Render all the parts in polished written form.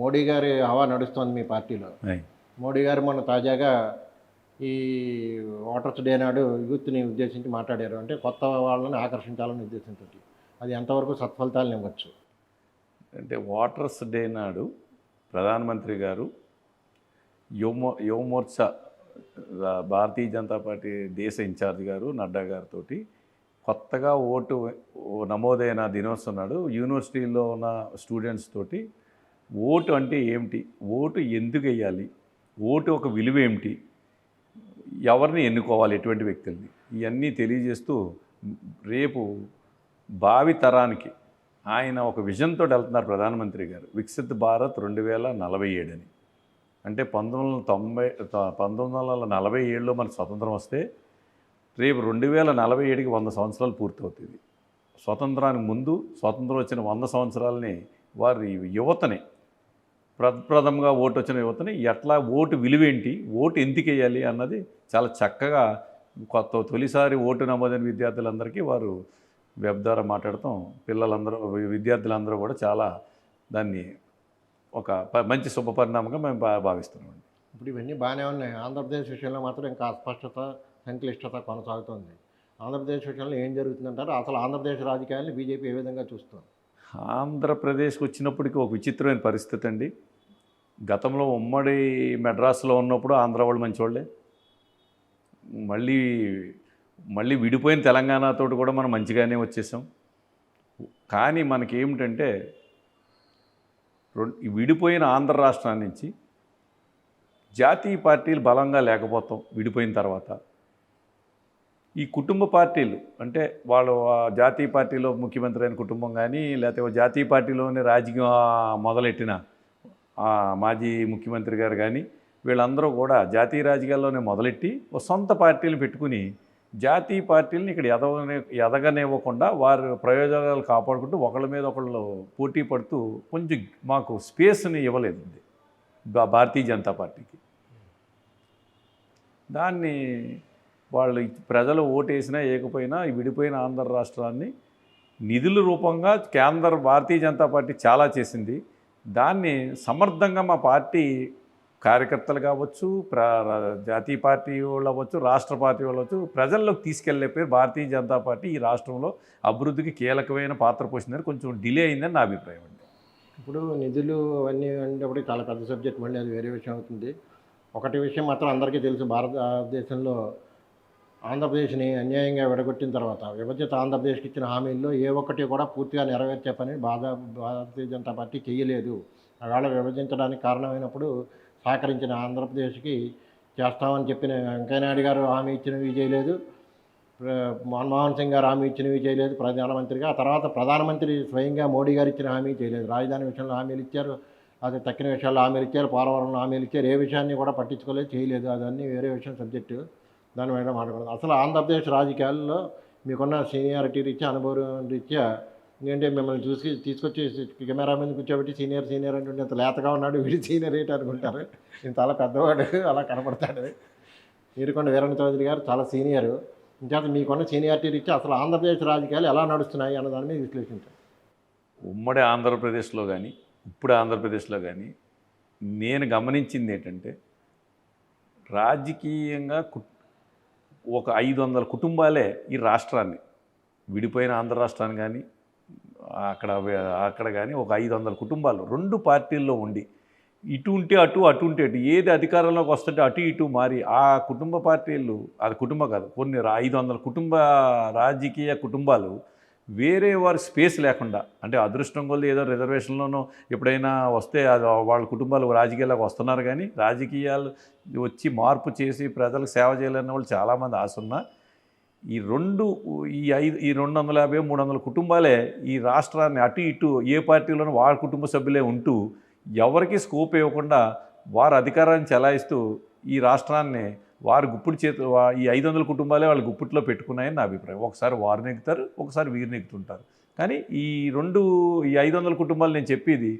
మోడీ గారి హవా నడుస్తోంది మీ పార్టీలో. మోడీ గారు మొన్న తాజాగా ఈ ఓటర్స్ డే నాడు యూత్‌ని ఉద్దేశించి మాట్లాడారు. అంటే కొత్త వాళ్ళని ఆకర్షించాలనే ఉద్దేశంతోటి. అది ఎంతవరకు సత్ఫలితాలను ఇవ్వచ్చు? అంటే వాటర్స్ డే నాడు ప్రధానమంత్రి గారు యువమోర్చా భారతీయ జనతా పార్టీ దేశ ఇన్ఛార్జ్ గారు నడ్డా గారితోటి కొత్తగా నమోదైన దినోత్సవం నాడు యూనివర్సిటీలో ఉన్న స్టూడెంట్స్ తోటి ఓటు అంటే ఏమిటి, ఓటు ఎందుకు వేయాలి, ఓటు ఒక విలువ ఏమిటి, ఎవరిని ఎన్నుకోవాలి, ఎటువంటి వ్యక్తుల్ని, ఇవన్నీ తెలియజేస్తూ రేపు భావి తరానికి ఆయన ఒక విజన్ తోటి వెళ్తున్నారు ప్రధానమంత్రి గారు. వికసిత్ భారత్ 2047 అని. అంటే 1947లో మనకు స్వతంత్రం వస్తే రేపు 2047కి 100 సంవత్సరాలు పూర్తవుతుంది. స్వతంత్రానికి ముందు స్వతంత్రం వచ్చిన 100 సంవత్సరాలని వారి యువతని ప్రప్రథమంగా ఓటు వచ్చిన యువతని ఎట్లా ఓటు విలువేంటి, ఓటు ఎందుకు వేయాలి అన్నది చాలా చక్కగా తొలిసారి ఓటు నమోదైన విద్యార్థులందరికీ వారు వెబ్ ద్వారా మాట్లాడటం విద్యార్థులందరూ కూడా చాలా దాన్ని ఒక మంచి శుభపరిణామంగా మేము భావిస్తున్నామండి. ఇప్పుడు ఇవన్నీ బాగానే ఉన్నాయి. ఆంధ్రప్రదేశ్ విషయంలో మాత్రం ఇంకా అస్పష్టత, సంక్లిష్టత కొనసాగుతుంది. ఆంధ్రప్రదేశ్ విషయంలో ఏం జరుగుతుందంటారు? అసలు ఆంధ్రప్రదేశ్ రాజకీయాలను బీజేపీ ఏ విధంగా చూస్తుంది? ఆంధ్రప్రదేశ్కి వచ్చినప్పటికీ ఒక విచిత్రమైన పరిస్థితి అండి. గతంలో ఉమ్మడి మెడ్రాస్లో ఉన్నప్పుడు ఆంధ్ర వాళ్ళు మంచివాళ్ళే. మళ్ళీ విడిపోయిన తెలంగాణతో కూడా మనం మంచిగానే వచ్చేసాం. కానీ మనకేమిటంటే విడిపోయిన ఆంధ్ర రాష్ట్రాన్ని నుంచి జాతీయ పార్టీలు బలంగా లేకపోతాం. విడిపోయిన తర్వాత ఈ కుటుంబ పార్టీలు అంటే వాళ్ళు జాతీయ పార్టీలో ముఖ్యమంత్రి అయిన కుటుంబం కానీ లేకపోతే జాతీయ పార్టీలోనే రాజకీయం మొదలెట్టిన మాజీ ముఖ్యమంత్రి గారు కానీ వీళ్ళందరూ కూడా జాతీయ రాజకీయాల్లోనే మొదలెట్టి ఒక సొంత పార్టీలు పెట్టుకుని జాతీయ పార్టీలను ఇక్కడ ఎదగనివ్వకుండా వారి ప్రయోజనాలు కాపాడుకుంటూ ఒకళ్ళ మీద ఒకళ్ళు పోటీ పడుతూ కొంచెం మాకు స్పేస్ని ఇవ్వలేదు భారతీయ జనతా పార్టీకి. దాన్ని వాళ్ళు ప్రజలు ఓటేసినా వేయకపోయినా ఈ విడిపోయిన ఆంధ్ర రాష్ట్రాన్ని నిధుల రూపంగా భారతీయ జనతా పార్టీ చాలా చేసింది. దాన్ని సమర్థంగా మా పార్టీ కార్యకర్తలు కావచ్చు, జాతీయ పార్టీ వాళ్ళు అవ్వచ్చు, రాష్ట్ర పార్టీ వాళ్ళు అవ్వచ్చు, ప్రజల్లోకి తీసుకెళ్లే పేరు భారతీయ జనతా పార్టీ ఈ రాష్ట్రంలో అభివృద్ధికి కీలకమైన పాత్ర పోషిందని కొంచెం డిలే అయిందని నా అభిప్రాయం అండి. ఇప్పుడు నిధులు అవన్నీ అనేటప్పుడు చాలా పెద్ద సబ్జెక్ట్, మళ్ళీ అది వేరే విషయం అవుతుంది. ఒకటి విషయం మాత్రం అందరికీ తెలుసు, భారతదేశంలో ఆంధ్రప్రదేశ్ని అన్యాయంగా విడగొట్టిన తర్వాత విభజిత ఆంధ్రప్రదేశ్కి ఇచ్చిన హామీల్లో ఏ ఒక్కటి కూడా పూర్తిగా నెరవేర్చే పని భారతీయ జనతా పార్టీ చేయలేదు. ఆవేళ విభజించడానికి కారణమైనప్పుడు సహకరించిన ఆంధ్రప్రదేశ్కి చేస్తామని చెప్పిన వెంకయ్యనాయుడు గారు హామీ ఇచ్చినవి చేయలేదు, మన్మోహన్ సింగ్ గారు హామీ ఇచ్చినవి చేయలేదు ప్రధానమంత్రిగా. ఆ తర్వాత ప్రధానమంత్రి స్వయంగా మోడీ గారు ఇచ్చిన హామీ చేయలేదు. రాజధాని విషయంలో హామీలు ఇచ్చారు, అది తక్కిన విషయాల్లో హామీలు ఇచ్చారు, పోలవరంలో హామీలు ఇచ్చారు. ఏ విషయాన్ని కూడా పట్టించుకోలేదు, చేయలేదు. అదన్నీ వేరే విషయం, సబ్జెక్టు, దాని మీద మాట్లాడదు. అసలు ఆంధ్రప్రదేశ్ రాజకీయాల్లో మీకున్న సీనియారిటీ రీత్యా, అనుభవం రీత్యా ఏంటంటే మిమ్మల్ని తీసుకొచ్చి కెమెరా మీద కూర్చోబెట్టి సీనియర్ అంటే ఇంత లేతగా ఉన్నాడు, వీడి సీనియర్ ఏంటి అనుకుంటారు. నేను చాలా పెద్దవాడు అలా కనపడతాడు. వీరకొండ వీరన్న చౌదరి గారు చాలా సీనియరు. ఇంకేత మీకున్న సీనియారిటీ రీత్యా అసలు ఆంధ్రప్రదేశ్ రాజకీయాలు ఎలా నడుస్తున్నాయి అన్న దాని మీద విశ్లేషించారు. ఉమ్మడి ఆంధ్రప్రదేశ్లో కానీ ఇప్పుడు ఆంధ్రప్రదేశ్లో కానీ నేను గమనించింది ఏంటంటే రాజకీయంగా ఒక 500 కుటుంబాలే ఈ రాష్ట్రాన్ని, విడిపోయిన ఆంధ్ర రాష్ట్రాన్ని కానీ అక్కడ కానీ ఒక 500 కుటుంబాలు 2 పార్టీల్లో ఉండి ఇటు ఉంటే అటు ఉంటే అటు, ఏది అధికారంలోకి వస్తుంటే అటు ఇటు మారి ఆ కుటుంబ పార్టీలు, అది కుటుంబం కాదు, కొన్ని 500 రాజకీయ కుటుంబాలు వేరే వారి స్పేస్ లేకుండా, అంటే అదృష్టం కొద్ది ఏదో రిజర్వేషన్లోనూ ఎప్పుడైనా వస్తే అది వాళ్ళ కుటుంబాలు రాజకీయాలకు వస్తున్నారు. కానీ రాజకీయాలు వచ్చి మార్పు చేసి ప్రజలకు సేవ చేయాలన్న వాళ్ళు చాలామంది ఆశ ఉన్నా ఈ 250 300 కుటుంబాలే ఈ రాష్ట్రాన్ని అటు ఇటు ఏ పార్టీలోనూ వాళ్ళ కుటుంబ సభ్యులే ఉంటూ ఎవరికి స్కోప్ ఇవ్వకుండా వారు అధికారాన్ని చెలాయిస్తూ ఈ రాష్ట్రాన్ని వారు ఈ 500 కుటుంబాలే వాళ్ళ గుప్పిట్లో పెట్టుకున్నాయని నా అభిప్రాయం. ఒకసారి వారు నెగ్గుతారు, ఒకసారి వీరు నెగ్గుతుంటారు. కానీ ఈ 500 కుటుంబాలు నేను చెప్పేది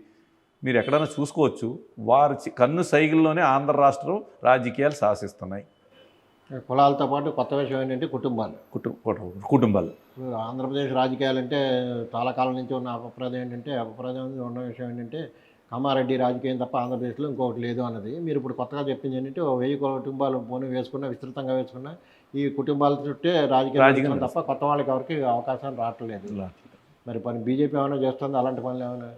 మీరు ఎక్కడైనా చూసుకోవచ్చు. వారి కన్ను సైకిల్లోనే ఆంధ్ర రాష్ట్రం రాజకీయాలు శాసిస్తున్నాయి. కులాలతో పాటు కొత్త విషయం ఏంటంటే కుటుంబాలు. ఆంధ్రప్రదేశ్ రాజకీయాలంటే చాలా కాలం నుంచి ఉన్న అభిప్రాయం ఉన్న విషయం ఏంటంటే కామారెడ్డి రాజకీయం తప్ప ఆంధ్రప్రదేశ్లో ఇంకొకటి లేదు అన్నది. మీరు ఇప్పుడు కొత్తగా చెప్పింది ఏంటంటే, ఓ 1000 కుటుంబాలు పోనీ వేసుకున్నా, విస్తృతంగా వేసుకున్నా, ఈ కుటుంబాల చుట్టే రాజకీయాలు రాజకీయం నడుస్తుంది తప్ప కొత్త వాళ్ళకి ఎవరికి అవకాశాలు రావట్లేదు. మరి పని బీజేపీ ఏమైనా చేస్తుందా అలాంటి పనులు ఏమైనా?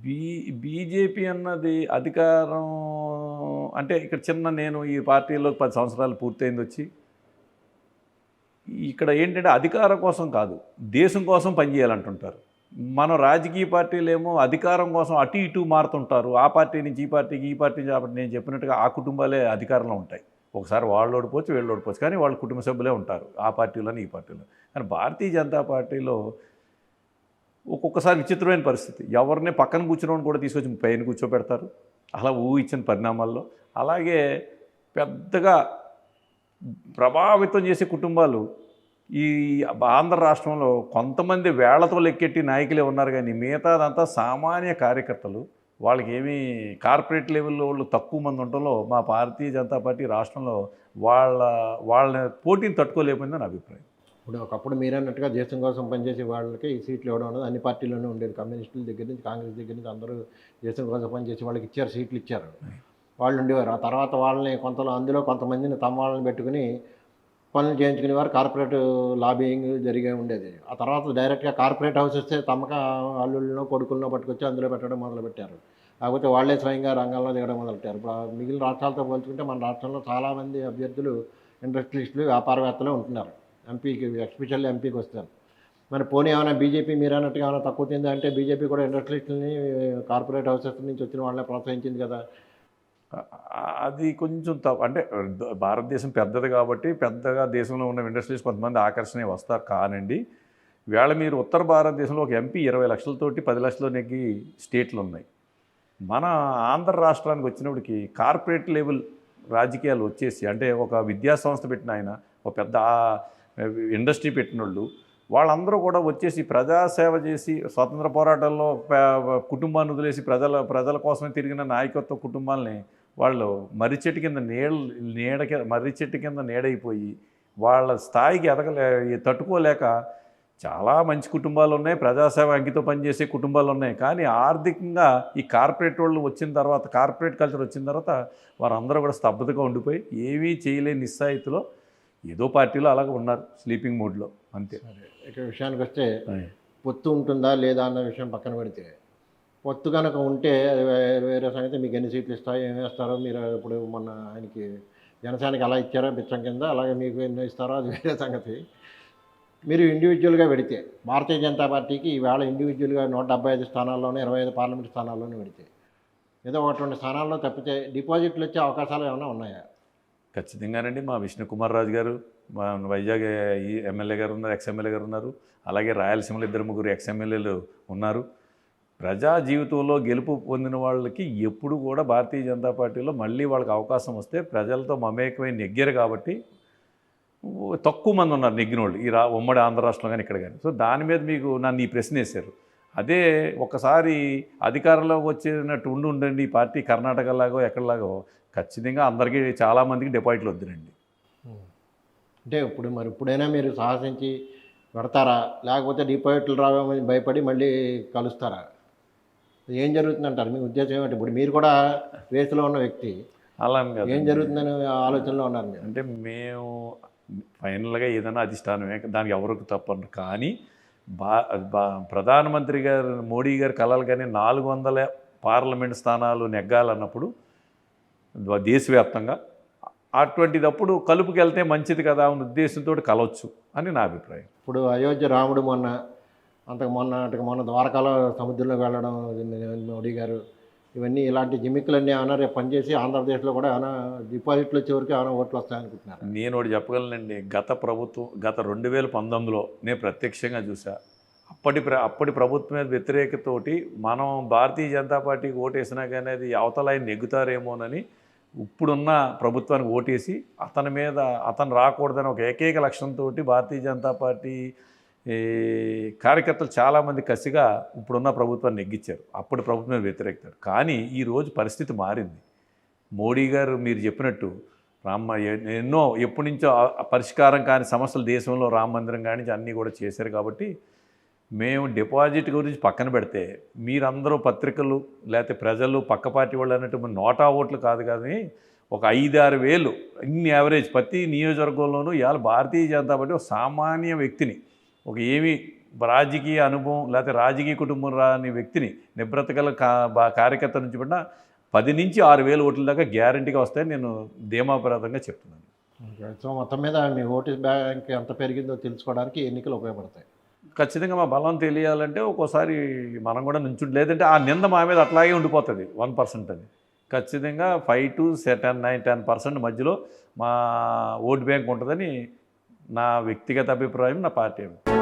బీ బీజేపీ అన్నది అధికారం అంటే ఇక్కడ నేను ఈ పార్టీలో 10 సంవత్సరాలు పూర్తయింది వచ్చి. ఇక్కడ ఏంటంటే అధికారం కోసం కాదు, దేశం కోసం పనిచేయాలంటుంటారు. మనం రాజకీయ పార్టీలేమో అధికారం కోసం అటు ఇటు మారుతుంటారు. ఆ పార్టీ నుంచి ఈ పార్టీకి, ఈ పార్టీ నుంచి ఆ పార్టీ. నేను చెప్పినట్టుగా ఆ కుటుంబాలే అధికారంలో ఉంటాయి. ఒకసారి వాళ్ళు ఓడిపోవచ్చు, వీళ్ళు ఓడిపోవచ్చు, కానీ వాళ్ళు కుటుంబ సభ్యులే ఉంటారు ఆ పార్టీలోని ఈ పార్టీలో. కానీ భారతీయ జనతా పార్టీలో ఒక్కొక్కసారి విచిత్రమైన పరిస్థితి. ఎవరిని పక్కన కూర్చుని కూడా తీసుకొచ్చి పైన కూర్చోబెడతారు. అలా ఊహించిన పరిణామాల్లో అలాగే పెద్దగా ప్రభావితం చేసే కుటుంబాలు ఈ ఆంధ్ర రాష్ట్రంలో కొంతమంది వేళ్లతో లెక్కెట్టి నాయకులే ఉన్నారు. కానీ మిగతాదంతా సామాన్య కార్యకర్తలు. వాళ్ళకి ఏమీ కార్పొరేట్ లెవెల్లో వాళ్ళు తక్కువ మంది ఉండటంలో మా భారతీయ జనతా పార్టీ రాష్ట్రంలో వాళ్ళ పోటీని తట్టుకోలేకపోయిందని అభిప్రాయం. ఇప్పుడు ఒకప్పుడు మీరన్నట్టుగా దేశం కోసం పనిచేసే వాళ్ళకి ఈ సీట్లు ఇవ్వడం అనేది అన్ని పార్టీల్లోనే ఉండేది. కమ్యూనిస్టుల దగ్గర నుంచి, కాంగ్రెస్ దగ్గర నుంచి అందరూ దేశం కోసం పనిచేసే వాళ్ళకి ఇచ్చారు, సీట్లు ఇచ్చారు, వాళ్ళు ఉండేవారు. ఆ తర్వాత వాళ్ళని అందులో కొంతమందిని తమ వాళ్ళని పెట్టుకుని పనులు చేయించుకునేవారు. కార్పొరేట్ లాబింగ్ జరిగే ఉండేది. ఆ తర్వాత డైరెక్ట్గా కార్పొరేట్ హౌస్ వస్తే తమక అల్లుళ్ళనో కొడుకులను పట్టుకొచ్చి అందులో పెట్టడం మొదలుపెట్టారు. కాకపోతే వాళ్ళే స్వయంగా రంగంలో దిగడం మొదలెట్టారు. ఇప్పుడు మిగిలిన రాష్ట్రాలతో పోల్చుకుంటే మన రాష్ట్రంలో చాలామంది అభ్యర్థులు ఇండస్ట్రియలిస్టులు, వ్యాపారవేత్తలే ఉంటున్నారు. ఎంపీకి, ఎస్పెషల్లీ ఎంపీకి వస్తారు. మరి పోనీ ఏమైనా బీజేపీ మీరు అన్నట్టుగా ఏమైనా తక్కువ తిందా అంటే, బీజేపీ కూడా ఇండస్ట్రియలిస్టులని కార్పొరేట్ హౌసెస్ నుంచి వచ్చిన వాళ్ళని ప్రోత్సహించింది కదా. అది కొంచెం అంటే భారతదేశం పెద్దది కాబట్టి పెద్దగా దేశంలో ఉన్న ఇండస్ట్రీస్ కొంతమంది ఆకర్షణ వస్తారు కానండి. వేళ మీరు ఉత్తర భారతదేశంలో ఒక ఎంపీ 20 లక్షలతోటి 10 లక్షలు నెగ్గి స్టేట్లు ఉన్నాయి. మన ఆంధ్ర రాష్ట్రానికి వచ్చినప్పటికి కార్పొరేట్ లెవెల్ రాజకీయాలు వచ్చేసి, అంటే ఒక విద్యా సంస్థ పెట్టిన ఆయన, ఒక పెద్ద ఇండస్ట్రీ పెట్టినోళ్ళు, వాళ్ళందరూ కూడా వచ్చేసి ప్రజాసేవ చేసి స్వతంత్ర పోరాటంలో కుటుంబాన్ని వదిలేసి ప్రజల కోసమే తిరిగిన నాయకత్వ కుటుంబాలని వాళ్ళు మర్రి చెట్టు కింద నీడైపోయి వాళ్ళ స్థాయికి తట్టుకోలేక చాలా మంచి కుటుంబాలు ఉన్నాయి, ప్రజాసేవ అంకితో పనిచేసే కుటుంబాలు ఉన్నాయి. కానీ ఆర్థికంగా ఈ కార్పొరేట్ వాళ్ళు వచ్చిన తర్వాత, కార్పొరేట్ కల్చర్ వచ్చిన తర్వాత వారందరూ కూడా స్తబ్దతగా ఉండిపోయి ఏమీ చేయలేని నిస్సాయితీలో ఏదో పార్టీలో అలాగే ఉన్నారు, స్లీపింగ్ మోడ్లో అంతే. ఇక విషయానికి వస్తే, పొత్తు ఉంటుందా లేదా అన్న విషయం పక్కన పెడితే, పొత్తు కనుక ఉంటే అది వేరే సంగతి. మీకు ఎన్ని సీట్లు ఇస్తారో, ఏమి వేస్తారో, మీరు ఇప్పుడు మొన్న ఆయనకి జనసేనకి అలా ఇచ్చారో బిచ్చం కింద, అలాగే మీకు ఎన్ని ఇస్తారో అది వేరే సంగతి. మీరు ఇండివిజువల్గా పెడితే, భారతీయ జనతా పార్టీకి ఈవేళ ఇండివిజువల్గా 175 స్థానాల్లోనే 25 పార్లమెంట్ స్థానాల్లోనే పెడితే, ఏదో 1-2 స్థానాల్లో తప్పితే డిపాజిట్లు వచ్చే అవకాశాలు ఏమైనా ఉన్నాయా? ఖచ్చితంగానండి. మా విష్ణుకుమార్ రాజు గారు, మా వైజాగ్ ఎమ్మెల్యే గారు ఉన్నారు, ఎక్స్ఎమ్మెల్యే గారు ఉన్నారు. అలాగే రాయలసీమలో 2-3 ఎక్స్ఎమ్మెల్యేలు ఉన్నారు. ప్రజా జీవితంలో గెలుపు పొందిన వాళ్ళకి ఎప్పుడు కూడా భారతీయ జనతా పార్టీలో మళ్ళీ వాళ్ళకి అవకాశం వస్తే ప్రజలతో మమేకమై నెగ్గారు కాబట్టి తక్కువ మంది ఉన్నారు నెగ్గినోళ్ళు ఈ ఉమ్మడి ఆంధ్ర రాష్ట్రంలో కానీ ఇక్కడ కానీ. సో దాని మీద మీకు నన్ను ఈ ప్రశ్న వేశారు. అదే ఒకసారి అధికారంలోకి వచ్చినట్టు ఉండండి ఈ పార్టీ కర్ణాటకలాగో ఎక్కడలాగో ఖచ్చితంగా అందరికీ చాలామందికి డిపాజిట్లు వద్దునండి. అంటే ఇప్పుడైనా మీరు సాహసించి పెడతారా, లేకపోతే డిపాజిట్లు రావని భయపడి మళ్ళీ కలుస్తారా? ఏం జరుగుతుందంటారు? మీ ఉద్దేశం ఏమిటి? ఇప్పుడు మీరు కూడా రేసులో ఉన్న వ్యక్తి, అలా ఏం జరుగుతుందని ఆలోచనలో ఉన్నారు మీరు? అంటే మేము ఫైనల్గా ఏదైనా అధిష్టానమే, దానికి ఎవరికి తప్పదు. కానీ ప్రధానమంత్రి గారు మోడీ గారు కలలు కానీ 400 పార్లమెంట్ స్థానాలు నెగ్గాలన్నప్పుడు దేశవ్యాప్తంగా అటువంటిదప్పుడు కలుపుకెళ్తే మంచిది కదా అనే ఉద్దేశంతో కలవచ్చు అని నా అభిప్రాయం. ఇప్పుడు అయోధ్య రాముడు మొన్న ద్వారకాలో సముద్రంలోకి వెళ్ళడం, మోడీ గారు, ఇవన్నీ ఇలాంటి జిమ్మిక్కులన్నీ ఏమైనా రేపు పనిచేసి ఆంధ్రప్రదేశ్లో కూడా ఏమైనా డిపాజిట్లు వచ్చే వరకు ఏమైనా ఓట్లు వస్తాయనుకుంటున్నారు? నేను ఒకటి చెప్పగలనండి. గత 2019లో నేను ప్రత్యక్షంగా చూసా. అప్పటి ప్రభుత్వం మీద వ్యతిరేకతోటి మనం భారతీయ జనతా పార్టీకి ఓటేసినా కానీ అది అవతల ఆయన నెగ్గుతారేమోనని ఇప్పుడున్న ప్రభుత్వానికి ఓటేసి అతను రాకూడదని ఒక ఏకైక లక్ష్యంతో భారతీయ జనతా పార్టీ కార్యకర్తలు చాలామంది కసిగా ఇప్పుడున్న ప్రభుత్వాన్ని నెగ్గించారు. అప్పుడు ప్రభుత్వం మీద వ్యతిరేకత. కానీ ఈరోజు పరిస్థితి మారింది. మోడీ గారు మీరు చెప్పినట్టు ఎప్పటి నుంచో పరిష్కారం కాని సమస్యలు దేశంలో రామ మందిరం కానీ అన్నీ కూడా చేశారు. కాబట్టి మేము డిపాజిట్ గురించి పక్కన పెడితే మీరందరూ పత్రికలు లేకపోతే ప్రజలు పక్క పార్టీ వాళ్ళు అన్నట్టు నోటా ఓట్లు కాదు కానీ ఒక 5-6 వేలు ఇన్ని యావరేజ్ ప్రతి నియోజకవర్గంలోనూ ఇవాళ భారతీయ జనతా పార్టీ ఒక సామాన్య వ్యక్తిని ఒక ఏమి రాజకీయ అనుభవం లేకపోతే రాజకీయ కుటుంబం రాని వ్యక్తిని నిబ్రతగల కార్యకర్త నుంచి పడిన 10 నుంచి 6 వేల ఓట్ల దాకా గ్యారంటీగా వస్తాయని నేను ధీమాపరాధంగా చెప్తున్నాను. సో మొత్తం మీద మీ ఓటు బ్యాంక్ ఎంత పెరిగిందో తెలుసుకోవడానికి ఎన్నికలు ఉపయోగపడతాయి. ఖచ్చితంగా మా బలం తెలియాలంటే ఒక్కోసారి మనం కూడా నుంచుండి, లేదంటే ఆ నింద మా మీద అట్లాగే ఉండిపోతుంది 1% అని. ఖచ్చితంగా 5 to 10% మధ్యలో మా ఓటు బ్యాంక్ ఉంటుందని నా వ్యక్తిగత అభిప్రాయం, నా పార్టీ అభిప్రాయం.